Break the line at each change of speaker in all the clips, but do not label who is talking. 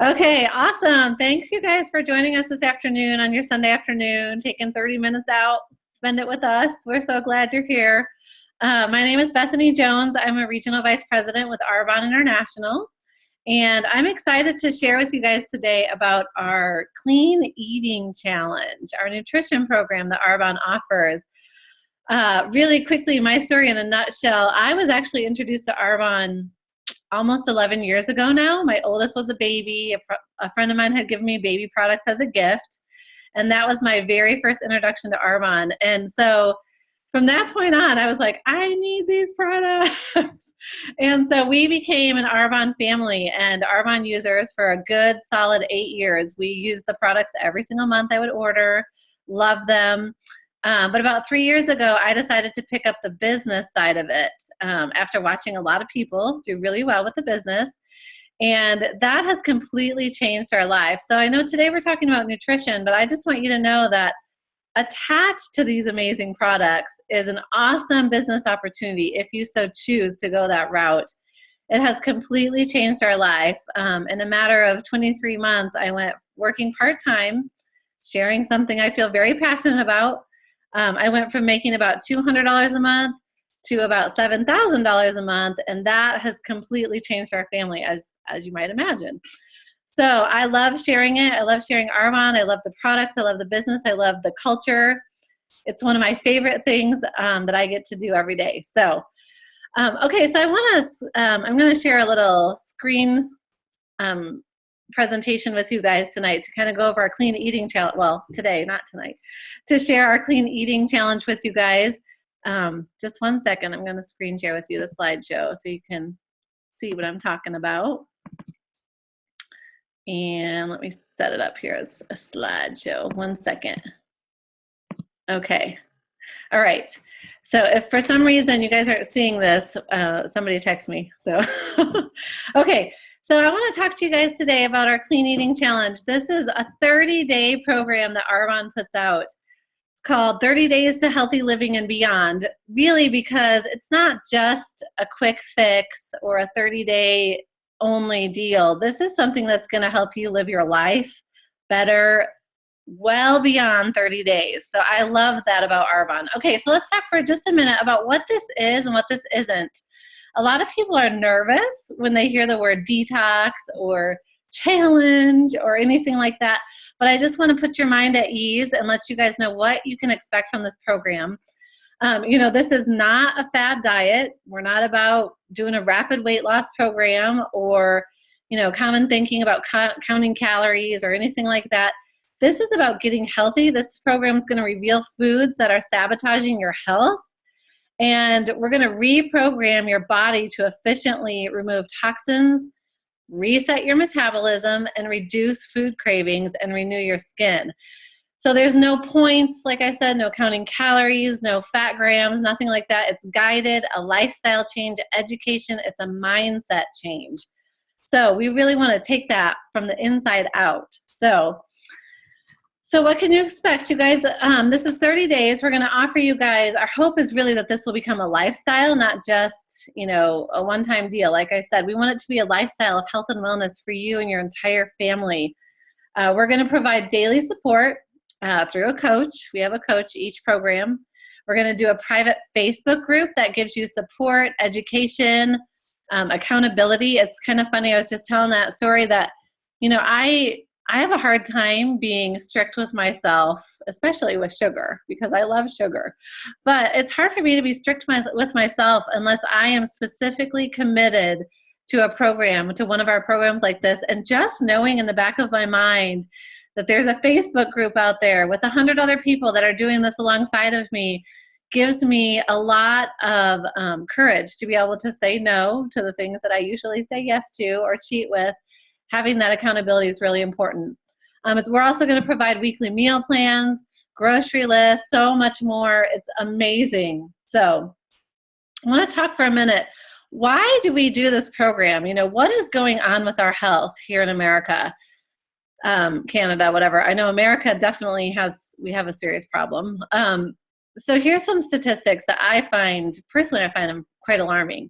Okay, awesome. Thanks you guys for joining us this afternoon on your Sunday afternoon, taking 30 minutes out, spend it with us. We're so glad you're here. My name is Bethany Jones. I'm a Regional Vice President with Arbonne International, and I'm excited to share with you guys today about our Clean Eating Challenge, our nutrition program that Arbonne offers. Really quickly, my story in a nutshell, I was actually introduced to Arbonne almost 11 years ago now. My oldest was a baby. A friend of mine had given me baby products as a gift, and that was my very first introduction to Arbonne. And so from that point on, I was like, I need these products. And so we became an Arbonne family and Arbonne users for a good solid 8 years. We used the products every single month I would order, love them. But about 3 years ago, I decided to pick up the business side of it after watching a lot of people do really well with the business. And that has completely changed our lives. So I know today we're talking about nutrition, but I just want you to know that attached to these amazing products is an awesome business opportunity if you so choose to go that route. It has completely changed our life. In a matter of 23 months, I went working part-time, sharing something I feel very passionate about. I went from making about $200 a month to about $7,000 a month, and that has completely changed our family, as you might imagine. So I love sharing it. I love sharing Arbonne. I love the products. I love the business. I love the culture. It's one of my favorite things that I get to do every day. So, okay, so I'm going to share a little screen presentation with you guys tonight to kind of go over our clean eating challenge. Well, today, not tonight, to share our clean eating challenge with you guys. Just one second. I'm going to screen share with you the slideshow so you can see what I'm talking about. And let me set it up here as a slideshow. 1 second. Okay. All right. So if for some reason you guys aren't seeing this, somebody text me. So, okay. So I want to talk to you guys today about our Clean Eating Challenge. This is a 30-day program that Arbonne puts out. It's called 30 Days to Healthy Living and Beyond, really because it's not just a quick fix or a 30-day only deal. This is something that's going to help you live your life better well beyond 30 days. So I love that about Arbonne. Okay, so let's talk for just a minute about what this is and what this isn't. A lot of people are nervous when they hear the word detox or challenge or anything like that, but I just want to put your mind at ease and let you guys know what you can expect from this program. This is not a fad diet. We're not about doing a rapid weight loss program or, common thinking about counting calories or anything like that. This is about getting healthy. This program is going to reveal foods that are sabotaging your health. And we're going to reprogram your body to efficiently remove toxins, reset your metabolism, and reduce food cravings and renew your skin. So there's no points, like I said, no counting calories, no fat grams, nothing like that. It's guided, a lifestyle change, education. It's a mindset change. So we really want to take that from the inside out. So what can you expect, you guys? This is 30 days. We're going to offer you guys, our hope is really that this will become a lifestyle, not just, a one-time deal. Like I said, we want it to be a lifestyle of health and wellness for you and your entire family. We're going to provide daily support through a coach. We have a coach each program. We're going to do a private Facebook group that gives you support, education, accountability. It's kind of funny. I was just telling that story that, I have a hard time being strict with myself, especially with sugar, because I love sugar. But it's hard for me to be strict with myself unless I am specifically committed to a program, to one of our programs like this, and just knowing in the back of my mind that there's a Facebook group out there with 100 other people that are doing this alongside of me gives me a lot of courage to be able to say no to the things that I usually say yes to or cheat with. Having that accountability is really important. We're also going to provide weekly meal plans, grocery lists, so much more. It's amazing. So I want to talk for a minute. Why do we do this program? What is going on with our health here in America, Canada, whatever? I know America definitely we have a serious problem. So here's some statistics that I find them quite alarming.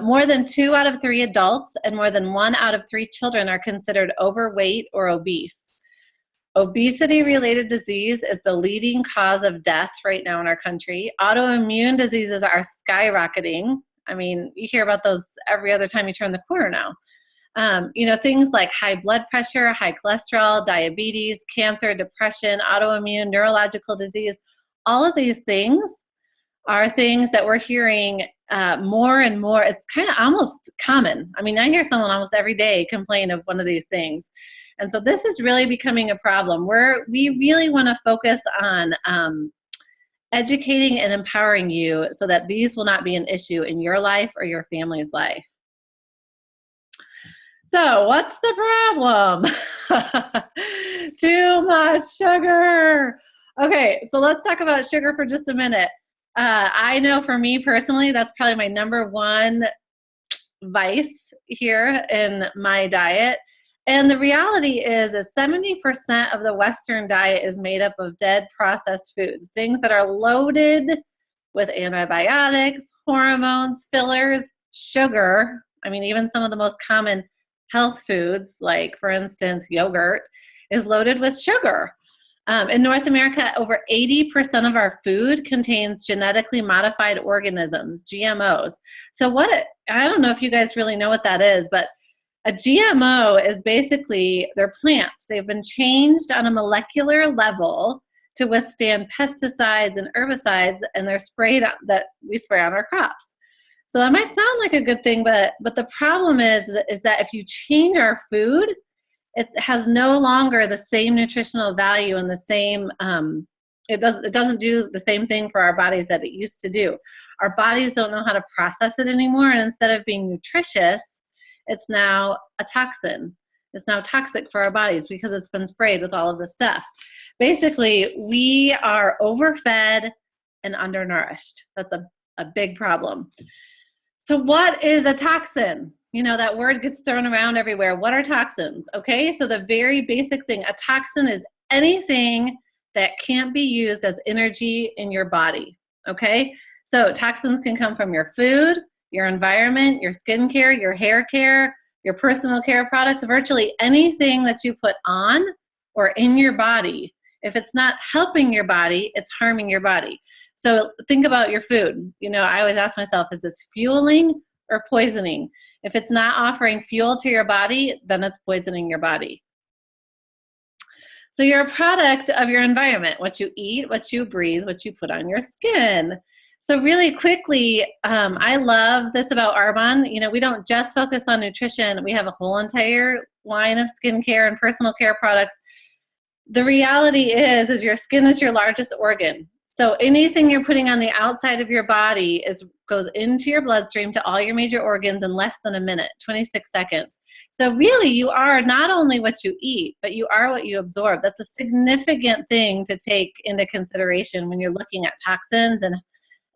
More than 2 out of 3 adults and more than 1 out of 3 children are considered overweight or obese. Obesity-related disease is the leading cause of death right now in our country. Autoimmune diseases are skyrocketing. I mean, you hear about those every other time you turn the corner now. Things like high blood pressure, high cholesterol, diabetes, cancer, depression, autoimmune, neurological disease, all of these things are things that we're hearing more and more. It's kind of almost common. I mean, I hear someone almost every day complain of one of these things. And so this is really becoming a problem. We really want to focus on educating and empowering you so that these will not be an issue in your life or your family's life. So what's the problem? Too much sugar. Okay, so let's talk about sugar for just a minute. I know for me personally, that's probably my number one vice here in my diet. And the reality is that 70% of the Western diet is made up of dead processed foods, things that are loaded with antibiotics, hormones, fillers, sugar. I mean, even some of the most common health foods, like for instance, yogurt, is loaded with sugar. In North America, over 80% of our food contains genetically modified organisms, GMOs. So I don't know if you guys really know what that is, but a GMO is basically, they're plants. They've been changed on a molecular level to withstand pesticides and herbicides, and they're that we spray on our crops. So that might sound like a good thing, but the problem is that if you change our food, it has no longer the same nutritional value and the same, it doesn't do the same thing for our bodies that it used to do. Our bodies don't know how to process it anymore, and instead of being nutritious, it's now a toxin. It's now toxic for our bodies because it's been sprayed with all of this stuff. Basically, we are overfed and undernourished. That's a big problem. So what is a toxin? That word gets thrown around everywhere. What are toxins? Okay, so the very basic thing, a toxin is anything that can't be used as energy in your body. Okay, so toxins can come from your food, your environment, your skincare, your hair care, your personal care products, virtually anything that you put on or in your body. If it's not helping your body, it's harming your body. So think about your food. I always ask myself, is this fueling or poisoning? If it's not offering fuel to your body, then it's poisoning your body. So you're a product of your environment, what you eat, what you breathe, what you put on your skin. So really quickly, I love this about Arbonne. We don't just focus on nutrition. We have a whole entire line of skincare and personal care products. The reality is your skin is your largest organ. So anything you're putting on the outside of your body goes into your bloodstream to all your major organs in less than a minute, 26 seconds. So really, you are not only what you eat, but you are what you absorb. That's a significant thing to take into consideration when you're looking at toxins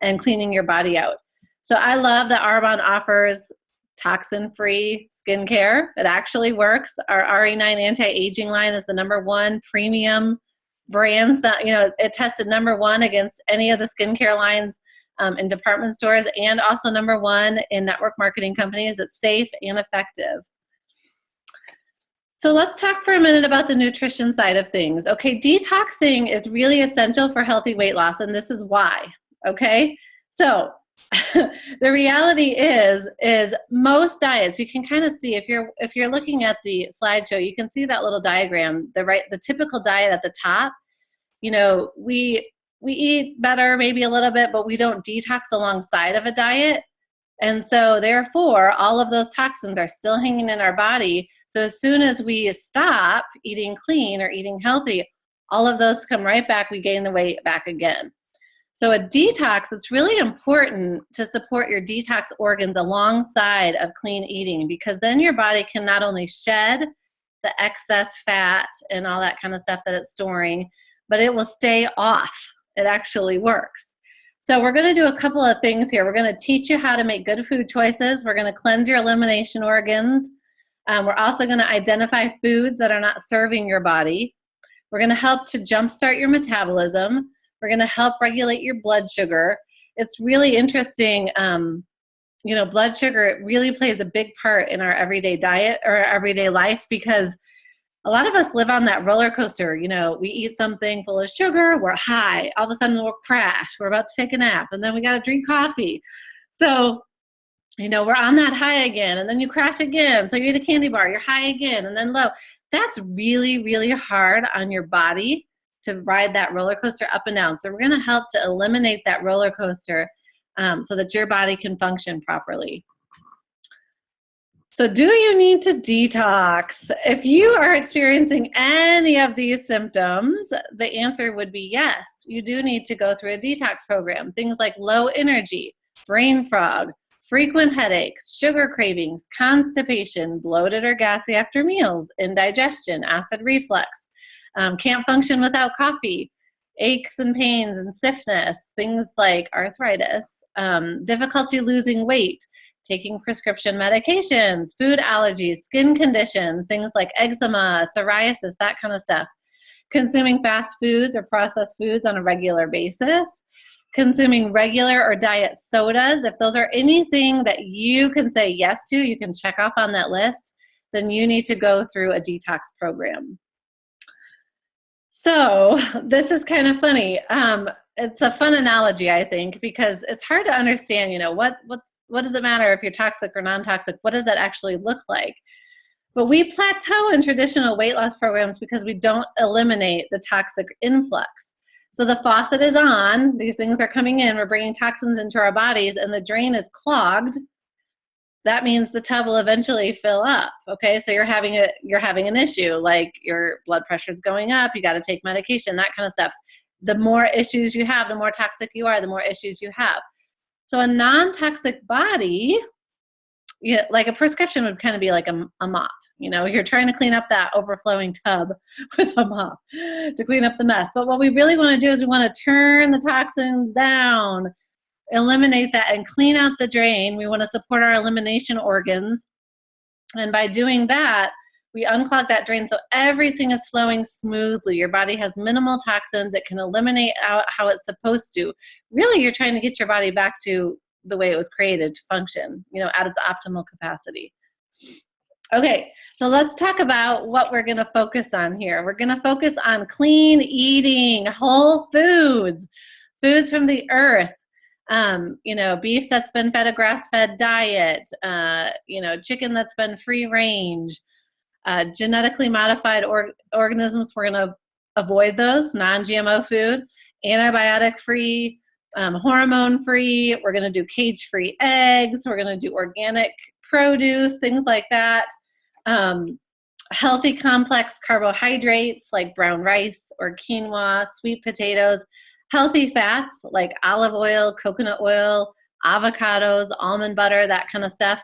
and cleaning your body out. So I love that Arbonne offers toxin-free skincare. It actually works. Our RE9 anti-aging line is the #1 premium brand. It tested #1 against any of the skincare lines in department stores, and also #1 in network marketing companies. It's safe and effective. So let's talk for a minute about the nutrition side of things. Okay, detoxing is really essential for healthy weight loss, and this is why. Okay, so the reality is most diets, you can kind of see if you're looking at the slideshow, you can see that little diagram. The typical diet at the top. We eat better maybe a little bit, but we don't detox alongside of a diet. And so therefore, all of those toxins are still hanging in our body. So as soon as we stop eating clean or eating healthy, all of those come right back. We gain the weight back again. So a detox, it's really important to support your detox organs alongside of clean eating, because then your body can not only shed the excess fat and all that kind of stuff that it's storing, but it will stay off. It actually works. So we're going to do a couple of things here. We're going to teach you how to make good food choices. We're going to cleanse your elimination organs. We're also going to identify foods that are not serving your body. We're going to help to jumpstart your metabolism. We're going to help regulate your blood sugar. It's really interesting. blood sugar really plays a big part in our everyday diet or our everyday life, because a lot of us live on that roller coaster. We eat something full of sugar, we're high. All of a sudden we'll crash. We're about to take a nap, and then we got to drink coffee. So, we're on that high again, and then you crash again. So you eat a candy bar, you're high again, and then low. That's really, really hard on your body to ride that roller coaster up and down. So we're going to help to eliminate that roller coaster so that your body can function properly. So do you need to detox? If you are experiencing any of these symptoms, the answer would be yes. You do need to go through a detox program. Things like low energy, brain fog, frequent headaches, sugar cravings, constipation, bloated or gassy after meals, indigestion, acid reflux, can't function without coffee, aches and pains and stiffness, things like arthritis, difficulty losing weight, taking prescription medications, food allergies, skin conditions, things like eczema, psoriasis, that kind of stuff. Consuming fast foods or processed foods on a regular basis. Consuming regular or diet sodas. If those are anything that you can say yes to, you can check off on that list, then you need to go through a detox program. So this is kind of funny. It's a fun analogy, I think, because it's hard to understand, what does it matter if you're toxic or non-toxic? What does that actually look like? But we plateau in traditional weight loss programs because we don't eliminate the toxic influx. So the faucet is on, these things are coming in, we're bringing toxins into our bodies, and the drain is clogged. That means the tub will eventually fill up. Okay, so you're having an issue, like your blood pressure is going up, you got to take medication, that kind of stuff. The more issues you have, the more toxic you are, the more issues you have. So a non-toxic body, like a prescription would kind of be like a mop. You're trying to clean up that overflowing tub with a mop to clean up the mess. But what we really want to do is we want to turn the toxins down, eliminate that, and clean out the drain. We want to support our elimination organs. And by doing that, we unclog that drain so everything is flowing smoothly. Your body has minimal toxins. It can eliminate out how it's supposed to. Really, you're trying to get your body back to the way it was created to function, at its optimal capacity. Okay, so let's talk about what we're going to focus on here. We're going to focus on clean eating, whole foods, foods from the earth. Beef that's been fed a grass-fed diet, chicken that's been free range, genetically modified organisms. We're going to avoid those, non-GMO food, antibiotic-free, hormone-free. We're going to do cage-free eggs. We're going to do organic produce, things like that. Healthy complex carbohydrates like brown rice or quinoa, sweet potatoes. Healthy fats like olive oil, coconut oil, avocados, almond butter, that kind of stuff.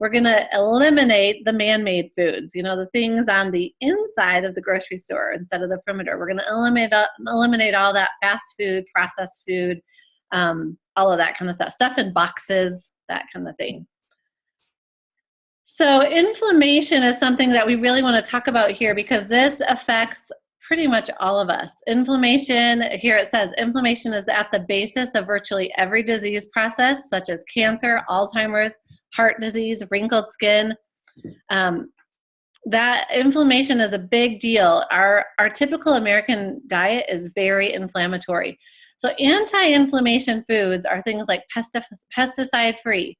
We're going to eliminate the man-made foods, the things on the inside of the grocery store instead of the perimeter. We're going to eliminate all that fast food, processed food, all of that kind of stuff in boxes, that kind of thing. So inflammation is something that we really want to talk about here because this affects pretty much all of us. Inflammation, here it says, inflammation is at the basis of virtually every disease process, such as cancer, Alzheimer's, heart disease, wrinkled skin. That inflammation is a big deal. Our typical American diet is very inflammatory. So anti-inflammation foods are things like pesticide-free,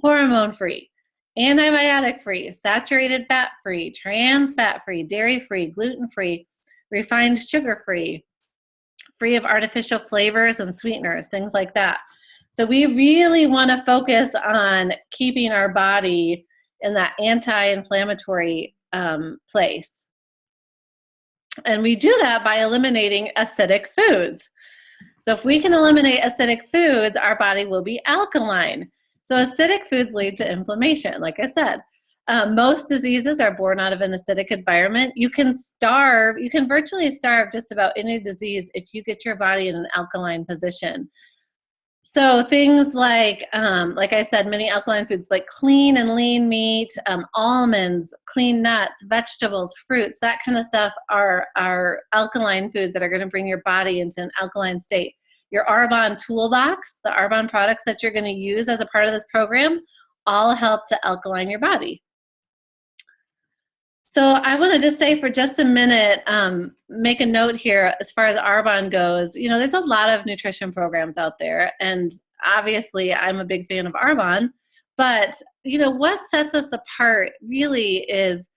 hormone-free, antibiotic-free, saturated fat-free, trans fat-free, dairy-free, gluten-free, refined sugar-free, free of artificial flavors and sweeteners, things like that. So we really want to focus on keeping our body in that anti-inflammatory place. And we do that by eliminating acidic foods. So if we can eliminate acidic foods, our body will be alkaline. So acidic foods lead to inflammation, like I said. Most diseases are born out of an acidic environment. You can virtually starve just about any disease if you get your body in an alkaline position. So things like I said, many alkaline foods like clean and lean meat, almonds, clean nuts, vegetables, fruits, that kind of stuff are alkaline foods that are going to bring your body into an alkaline state. your Arbonne toolbox, the Arbonne products that you're going to use as a part of this program, all help to alkaline your body. So I want to just say for just a minute, make a note here as far as Arbonne goes. You know, there's a lot of nutrition programs out there, and obviously I'm a big fan of Arbonne, but you know, what sets us apart really is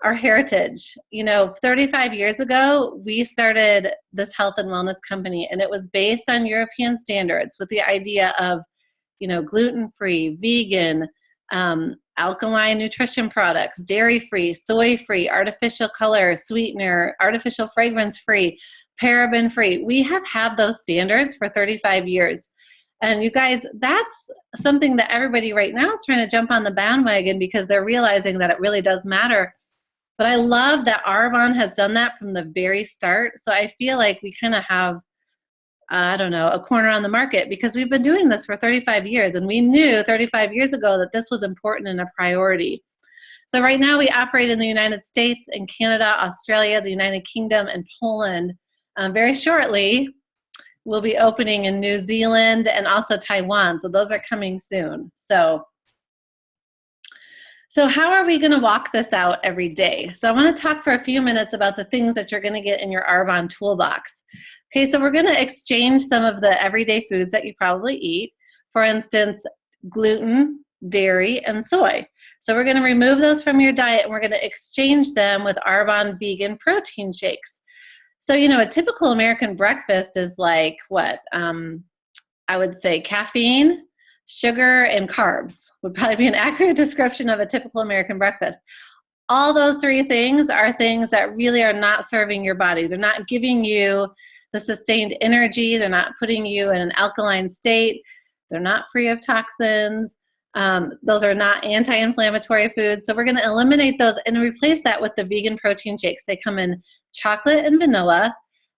our heritage. You know, 35 years ago, we started this health and wellness company, and it was based on European standards with the idea of, you know, gluten-free, vegan, alkaline nutrition products, dairy-free, soy-free, artificial color, sweetener, artificial fragrance-free, paraben-free. We have had those standards for 35 years. And you guys, that's something that everybody right now is trying to jump on the bandwagon because they're realizing that it really does matter. But I love that Arbonne has done that from the very start. So I feel like we kind of have, I don't know, a corner on the market because we've been doing this for 35 years. And we knew 35 years ago that this was important and a priority. So right now we operate in the United States and Canada, Australia, the United Kingdom, and Poland. Very shortly, we'll be opening in New Zealand and also Taiwan. So those are coming soon. So how are we going to walk this out every day? So I want to talk for a few minutes about the things that you're going to get in your Arbonne toolbox. Okay, so we're going to exchange some of the everyday foods that you probably eat. For instance, gluten, dairy, and soy. So we're going to remove those from your diet and we're going to exchange them with Arbonne vegan protein shakes. So, you know, a typical American breakfast is like what? I would say caffeine, sugar, and carbs would probably be an accurate description of a typical American breakfast. All those three things are things that really are not serving your body. They're not giving you the sustained energy. They're not putting you in an alkaline state. They're not free of toxins. Those are not anti-inflammatory foods. So we're going to eliminate those and replace that with the vegan protein shakes. They come in chocolate and vanilla.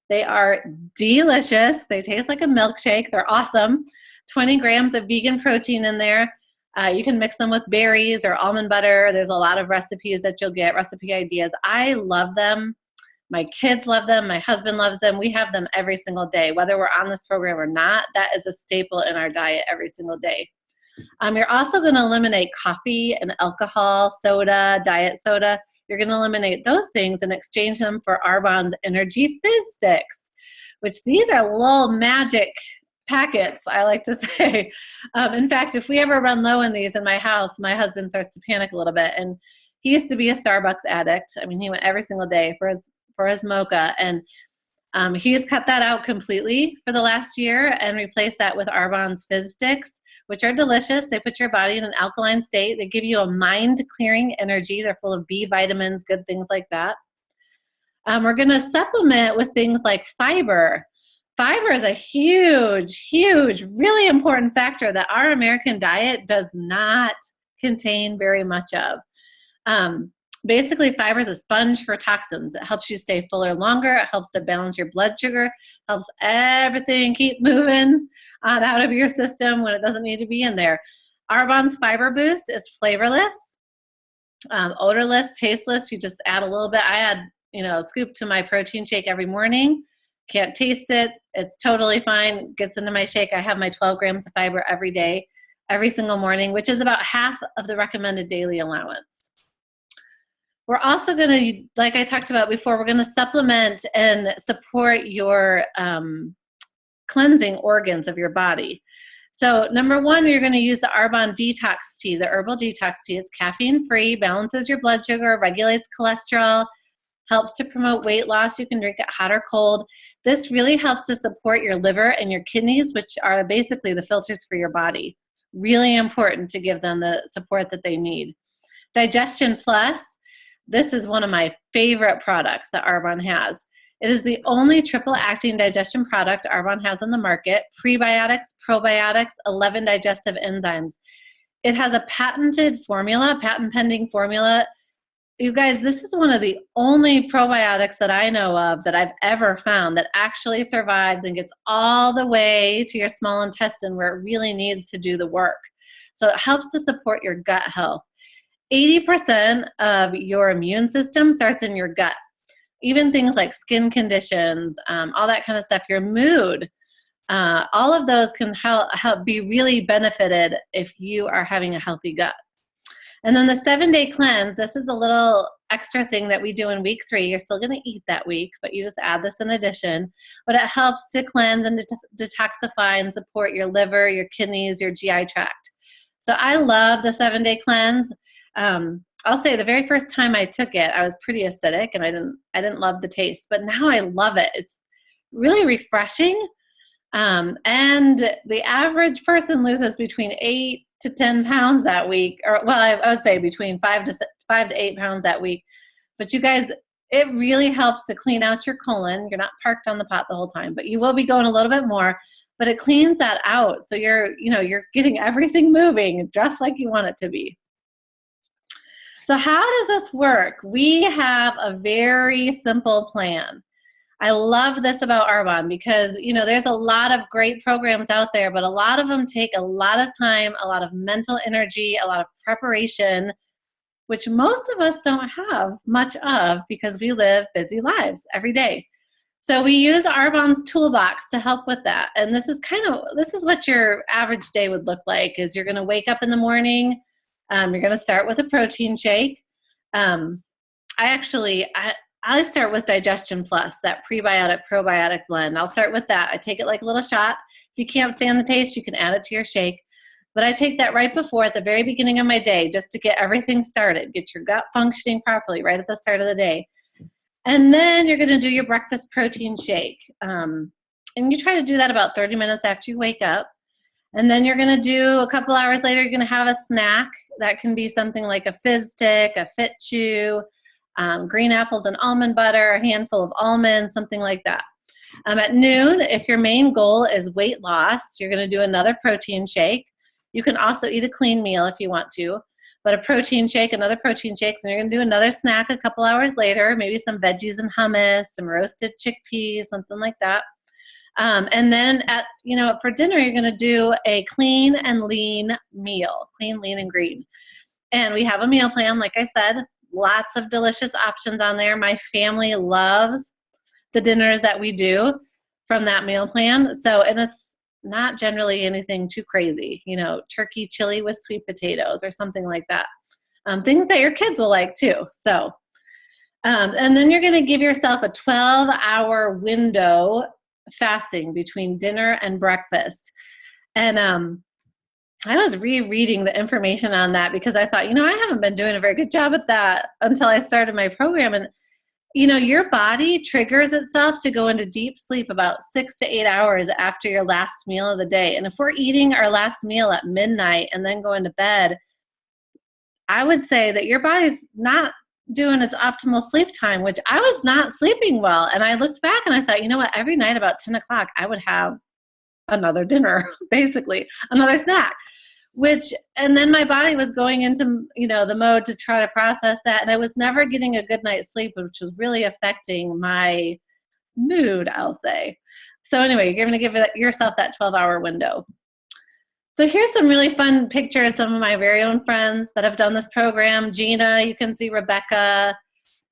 They are delicious. They taste like a milkshake. They're awesome. 20 grams of vegan protein in there. You can mix them with berries or almond butter. There's a lot of recipes that you'll get, recipe ideas. I love them. My kids love them. My husband loves them. We have them every single day. Whether we're on this program or not, that is a staple in our diet every single day. You're also going to eliminate coffee and alcohol, soda, diet soda. You're going to eliminate those things and exchange them for Arbonne's Energy Fizz Sticks, which these are little magic packets, I like to say. In fact, if we ever run low in these in my house, my husband starts to panic a little bit. And he used to be a Starbucks addict. I mean, he went every single day for his mocha. And he's cut that out completely for the last year and replaced that with Arbonne's Fizz Sticks, which are delicious. They put your body in an alkaline state. They give you a mind-clearing energy. They're full of B vitamins, good things like that. We're going to supplement with things like fiber. Fiber is a huge, huge, really important factor that our American diet does not contain very much of. Basically, fiber is a sponge for toxins. It helps you stay fuller longer. It helps to balance your blood sugar, helps everything keep moving out of your system when it doesn't need to be in there. Arbonne's Fiber Boost is flavorless, odorless, tasteless. You just add a little bit. I add, a scoop to my protein shake every morning. Can't taste it. It's totally fine. Gets into my shake. I have my 12 grams of fiber every day, every single morning, which is about half of the recommended daily allowance. We're also going to, like I talked about before, we're going to supplement and support your cleansing organs of your body. So number one, you're going to use the Arbonne Detox Tea, the herbal detox tea. It's caffeine-free, balances your blood sugar, regulates cholesterol, helps to promote weight loss. You can drink it hot or cold. This really helps to support your liver and your kidneys, which are basically the filters for your body. Really important to give them the support that they need. Digestion Plus. This is one of my favorite products that Arbonne has. It is the only triple-acting digestion product Arbonne has on the market. Prebiotics, probiotics, 11 digestive enzymes. It has a patented formula, patent-pending formula. You guys, this is one of the only probiotics that I know of that I've ever found that actually survives and gets all the way to your small intestine where it really needs to do the work. So it helps to support your gut health. 80% of your immune system starts in your gut. Even things like skin conditions, all that kind of stuff, your mood. All of those can help be really benefited if you are having a healthy gut. And then the 7-day cleanse, this is a little extra thing that we do in week 3. You're still going to eat that week, but you just add this in addition. But it helps to cleanse and detoxify and support your liver, your kidneys, your GI tract. So I love the 7-day cleanse. I'll say the very first time I took it, I was pretty acidic and I didn't love the taste, but now I love it. It's really refreshing. And the average person loses between 8 to 10 pounds that week, or well, I would say between 5 to 8 pounds that week. But you guys, it really helps to clean out your colon. You're not parked on the pot the whole time, but you will be going a little bit more, but it cleans that out. So you're getting everything moving just like you want it to be. So how does this work? We have a very simple plan. I love this about Arbonne because, there's a lot of great programs out there, but a lot of them take a lot of time, a lot of mental energy, a lot of preparation, which most of us don't have much of because we live busy lives every day. So we use Arbonne's toolbox to help with that. And this is what your average day would look like is you're going to wake up in the morning. You're going to start with a protein shake. I start with Digestion Plus, that prebiotic probiotic blend. I'll start with that. I take it like a little shot. If you can't stand the taste, you can add it to your shake. But I take that right before, at the very beginning of my day, just to get everything started, get your gut functioning properly right at the start of the day. And then you're going to do your breakfast protein shake. And you try to do that about 30 minutes after you wake up. And then you're going to do, a couple hours later, you're going to have a snack. That can be something like a fizz stick, a Fit Chew, green apples and almond butter, a handful of almonds, something like that. At noon, if your main goal is weight loss, you're going to do another protein shake. You can also eat a clean meal if you want to, but a protein shake, another protein shake, then you're going to do another snack a couple hours later, maybe some veggies and hummus, some roasted chickpeas, something like that. And then for dinner, you're going to do a clean and lean meal, clean, lean, and green. And we have a meal plan, like I said. Lots of delicious options on there. My family loves the dinners that we do from that meal plan. And it's not generally anything too crazy, turkey chili with sweet potatoes or something like that. Things that your kids will like too. So, and then you're going to give yourself a 12-hour window fasting between dinner and breakfast. And I was rereading the information on that because I thought, I haven't been doing a very good job at that until I started my program. And, your body triggers itself to go into deep sleep about 6 to 8 hours after your last meal of the day. And if we're eating our last meal at midnight and then going to bed, I would say that your body's not doing its optimal sleep time, which I was not sleeping well. And I looked back and I thought, every night about 10 o'clock, I would have another dinner, basically, another snack. And then my body was going into, the mode to try to process that. And I was never getting a good night's sleep, which was really affecting my mood, I'll say. So anyway, you're going to give yourself that 12-hour window. So here's some really fun pictures of some of my very own friends that have done this program. Gina, you can see Rebecca.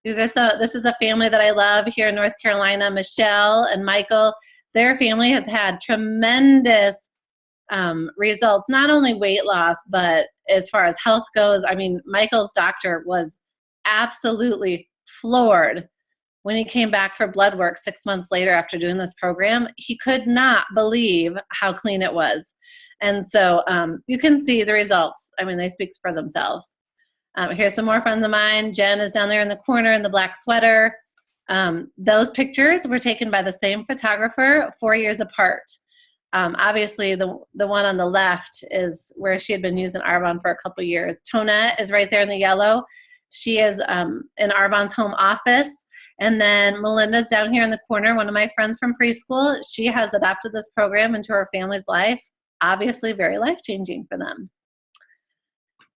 This is a family that I love here in North Carolina. Michelle and Michael, their family has had tremendous results, not only weight loss, but as far as health goes. I mean, Michael's doctor was absolutely floored when he came back for blood work 6 months later after doing this program. He could not believe how clean it was. And so you can see the results. I mean, they speak for themselves. Here's some more friends of mine. Jen is down there in the corner in the black sweater. Those pictures were taken by the same photographer 4 years apart. Obviously, the one on the left is where she had been using Arbonne for a couple years. Tonette is right there in the yellow. She is in Arbonne's home office. And then Melinda's down here in the corner, one of my friends from preschool. She has adopted this program into her family's life. Obviously, very life-changing for them.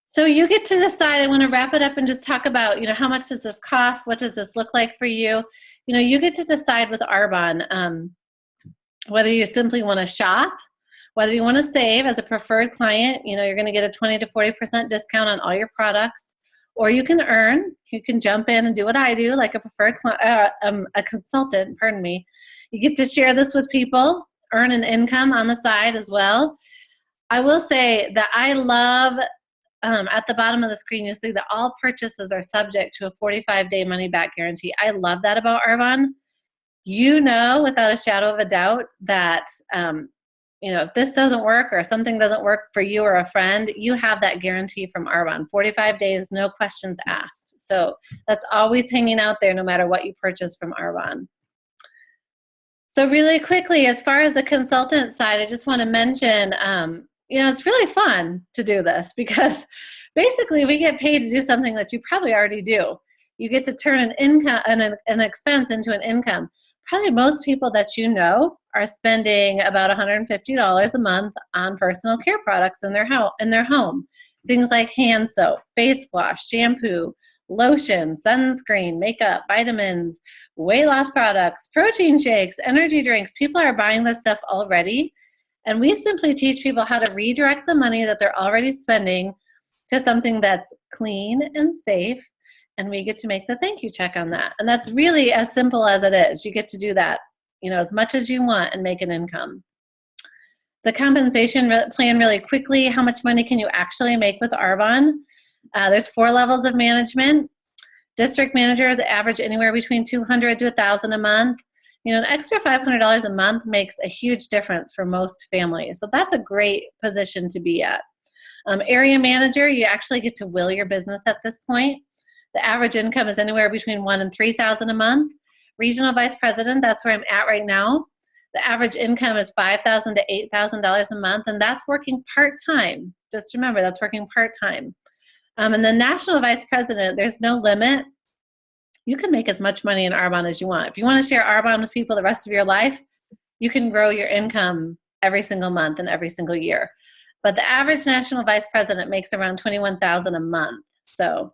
So you get to decide. I want to wrap it up and just talk about, how much does this cost? What does this look like for you? You get to decide with Arbonne whether you simply want to shop, whether you want to save as a preferred client. You're going to get a 20 to 40% discount on all your products, or you can earn. You can jump in and do what I do, like a preferred a consultant. Pardon me. You get to share this with people earn an income on the side as well. I will say that I love, at the bottom of the screen, you'll see that all purchases are subject to a 45-day money-back guarantee. I love that about Arbonne. You know, without a shadow of a doubt that, if this doesn't work or something doesn't work for you or a friend, you have that guarantee from Arbonne. 45 days, no questions asked. So that's always hanging out there no matter what you purchase from Arbonne. So really quickly, as far as the consultant side, I just want to mention, it's really fun to do this because basically we get paid to do something that you probably already do. You get to turn an income, an expense into an income. Probably most people that you know are spending about $150 a month on personal care products in their home. Things like hand soap, face wash, shampoo, lotion, sunscreen, makeup, vitamins, weight loss products, protein shakes, energy drinks. People are buying this stuff already. And we simply teach people how to redirect the money that they're already spending to something that's clean and safe. And we get to make the thank you check on that. And that's really as simple as it is. You get to do that, as much as you want and make an income. The compensation plan really quickly, how much money can you actually make with Arbonne? There's 4 levels of management. District managers average anywhere between $200 to $1,000 a month. An extra $500 a month makes a huge difference for most families. So that's a great position to be at. Area manager, you actually get to will your business at this point. The average income is anywhere between $1,000 and $3,000 a month. Regional vice president, that's where I'm at right now. The average income is $5,000 to $8,000 a month, and that's working part-time. Just remember, that's working part-time. And the national vice president, there's no limit. You can make as much money in Arbonne as you want. If you want to share Arbonne with people the rest of your life, you can grow your income every single month and every single year. But the average national vice president makes around $21,000 a month. So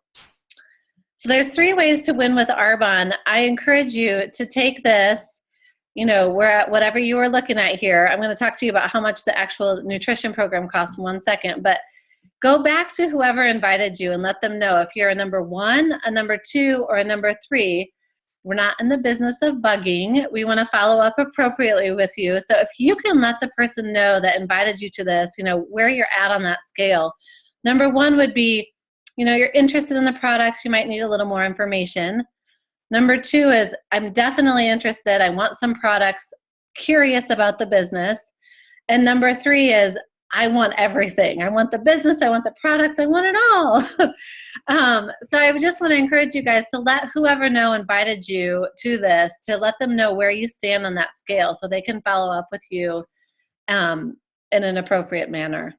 there's 3 ways to win with Arbonne. I encourage you to take this, we're at whatever you are looking at here. I'm going to talk to you about how much the actual nutrition program costs in 1 second, but go back to whoever invited you and let them know if you're a number 1, a number 2, or a number 3. We're not in the business of bugging. We want to follow up appropriately with you. So if you can let the person know that invited you to this, where you're at on that scale. Number 1 would be, you're interested in the products, you might need a little more information. Number 2 is, I'm definitely interested, I want some products, curious about the business. And number 3 is, I want everything. I want the business, I want the products, I want it all. So I just want to encourage you guys to let whoever invited you to this, to let them know where you stand on that scale so they can follow up with you in an appropriate manner.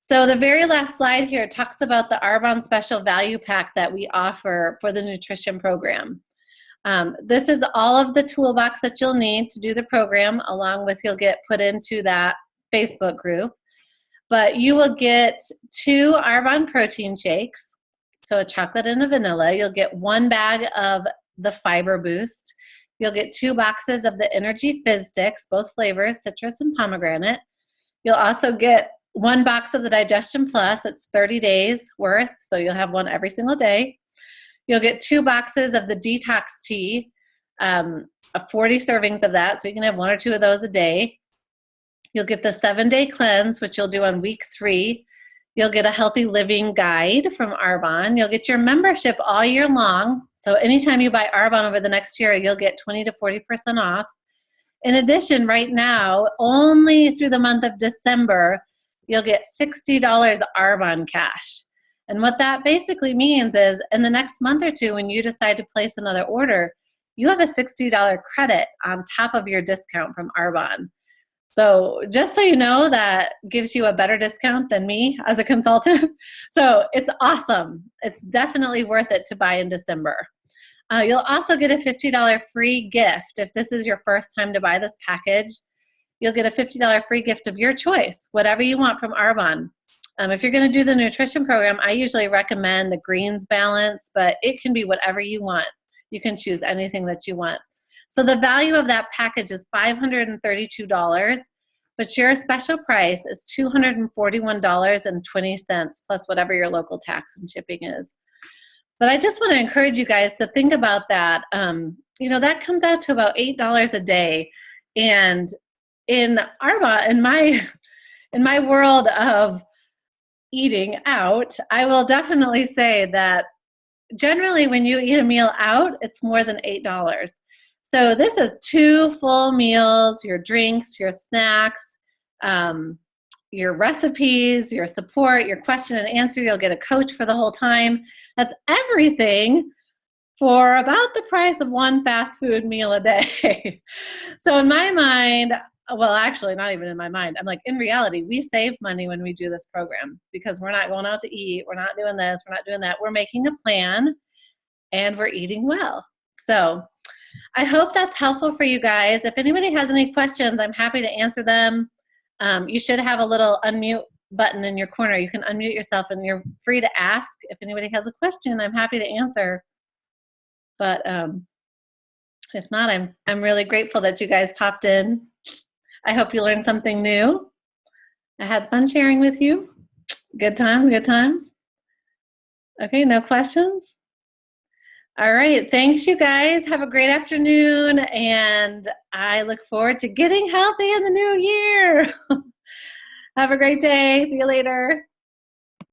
So the very last slide here talks about the Arbonne Special Value Pack that we offer for the nutrition program. This is all of the toolbox that you'll need to do the program, along with you'll get put into that Facebook group. But you will get 2 Arbonne protein shakes, so a chocolate and a vanilla. You'll get 1 bag of the Fiber Boost. You'll get 2 boxes of the Energy Fizz Sticks, both flavors, citrus and pomegranate. You'll also get 1 box of the Digestion Plus. It's 30 days worth, so you'll have one every single day. You'll get 2 boxes of the Detox Tea, 40 servings of that, so you can have 1 or 2 of those a day. You'll get the 7-day cleanse, which you'll do on week 3. You'll get a healthy living guide from Arbonne. You'll get your membership all year long. So anytime you buy Arbonne over the next year, you'll get 20 to 40% off. In addition, right now, only through the month of December, you'll get $60 Arbonne cash. And what that basically means is in the next month or 2, when you decide to place another order, you have a $60 credit on top of your discount from Arbonne. So just so you know, that gives you a better discount than me as a consultant. So it's awesome. It's definitely worth it to buy in December. You'll also get a $50 free gift. If this is your first time to buy this package, you'll get a $50 free gift of your choice, whatever you want from Arbonne. If you're going to do the nutrition program, I usually recommend the greens balance, but it can be whatever you want. You can choose anything that you want. So the value of that package is $532, but your special price is $241.20 plus whatever your local tax and shipping is. But I just want to encourage you guys to think about that. That comes out to about $8 a day. And in in my world of eating out, I will definitely say that generally when you eat a meal out, it's more than $8. So this is 2 full meals, your drinks, your snacks, your recipes, your support, your question and answer. You'll get a coach for the whole time. That's everything for about the price of one fast food meal a day. So in my mind, well, actually, not even in my mind, I'm like, in reality, we save money when we do this program because we're not going out to eat. We're not doing this. We're not doing that. We're making a plan and we're eating well. So I hope that's helpful for you guys. If anybody has any questions, I'm happy to answer them. You should have a little unmute button in your corner. You can unmute yourself and you're free to ask. If anybody has a question, I'm happy to answer. But if not, I'm really grateful that you guys popped in. I hope you learned something new. I had fun sharing with you. Good times, good times. Okay, no questions? All right, thanks you guys. Have a great afternoon, and I look forward to getting healthy in the new year. Have a great day. See you later.